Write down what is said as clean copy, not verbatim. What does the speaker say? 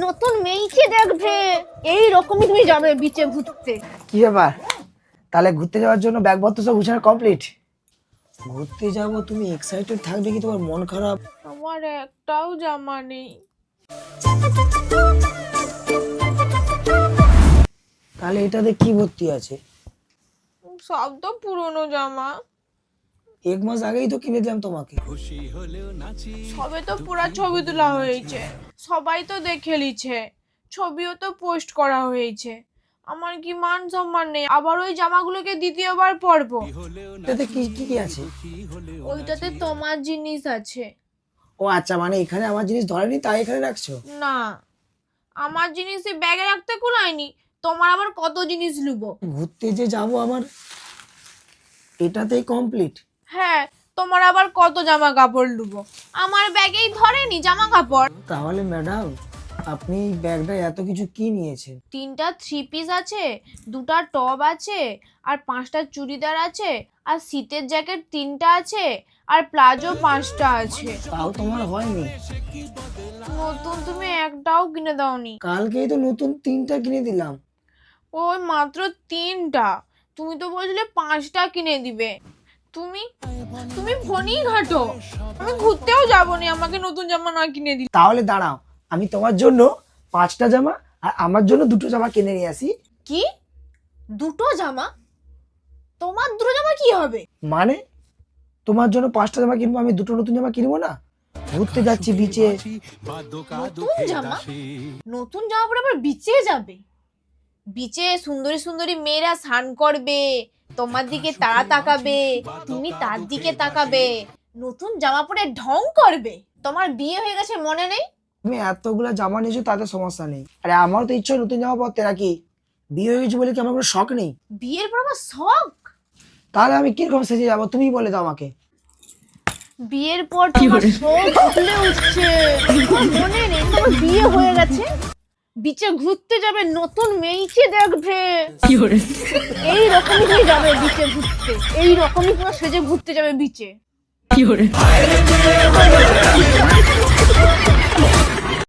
নতুন মেয়েকে দেখবে, এই রকমই তুমি যাবে বিচে ঘুরতে। কি ব্যাপার, তাহলে ঘুরতে যাওয়ার জন্য ব্যাগপত্র সব গুছানো কমপ্লিট? ঘুরতে যাব, তুমি এক্সাইটেড থাকবে কি তোমার মন খারাপ? আমার একটাও জামা নেই। তাহলে এটাতে কি ভর্তি আছে? সব তো পুরনো জামা, 1 মাস আগেই তো কিনে দিলাম তোমাকে। সবে তো পুরা ছবি তোলা হয়েছে, সবাই তো দেখে লিছে, ছবিও তো পোস্ট করা হয়েছে। আমার কি মান সম্মান নেই? আবার ওই জামাগুলোকে দ্বিতীয়বার পরবো? এটাতে কি কি কি আছে? ওইটাতে তোমার জিনিস আছে। ও আচ্ছা, মানে এখানে আমার জিনিস ধরেনি তাই এখানে রাখছো? না, আমার জিনিস ব্যাগে রাখতে কুলায়নি, তোমার আবার কত জিনিস লুবো? ঘুরতে যে যাব আমার এটাতেই কমপ্লিট? হ্যাঁ, তোমার আবার কত জামা কাপড় লুবো? আমার ব্যাগেই ধরেনি জামা কাপড়। তাহলে ম্যাডাম, আপনি এই ব্যাগটা এত কিছু কি নিয়েছেন? 3টা 3 পিস আছে, 2টা টপ আছে, আর 5টা চুড়িদার আছে, আর শীতের জ্যাকেট 3টা আছে, আর প্লাজো 5টা আছে। তাও তোমার হয়নি? নতুন তুমি একটাও কিনে দাওনি। কালকেই তো নতুন 3টা কিনে দিলাম। ওই মাত্র 3টা, তুমি তো বলছিলে 5টা কিনে দিবে। তুমি তুমি ফোনই ঘাটো। আমি ঘুরতেও যাবো না আমাকে নতুন জামা না কিনে দিলে। তাহলে দাঁড়াও, আমি তোমার জন্য 5টা জামা আর আমার জন্য 2টো জামা কিনে নিয়ে আসি। কি? 2টো জামা? তোমার 2টো জামা কি হবে? মানে তোমার জন্য 5টা জামা কিনবো, আমি 2টো নতুন জামা কিনবো না? ঘুরতে যাচ্ছি বিচে। নতুন জামা? নতুন জামা পরে আবার বিচে যাবে? বিচে সুন্দরী সুন্দরী মেয়েরা স্নান করবে, তোমার দিকে তারা তাকাবে, তুমি তার দিকে তাকাবে, নতুন জামা পরে ঢং করবে। তোমার বিয়ে হয়ে গেছে মনে নেই? তুমি এতগুলা জামা নিয়েছো তাতে সমস্যা নেই, আরে আমারও তো ইচ্ছা নতুন জামা পরতে, নাকি? বিয়ে হয়ে গেছে বলে কি আমার কোনো শখ নেই? বিয়ের পর আমার শখ? তাহলে আমি কিরকম সেজে যাবো তুমি বলে দাও আমাকে। বিয়ের পর তোমার শখ ফুলে উঠছে, মনে নেই তোমার বিয়ে হয়ে গেছে? বিচে ঘুরতে যাবে, নতুন মেয়েকে দেখবে, এই রকমই তুমি যাবে বিচে ঘুরতে, এই রকমই তোমার সেজে ঘুরতে যাবে বিচে।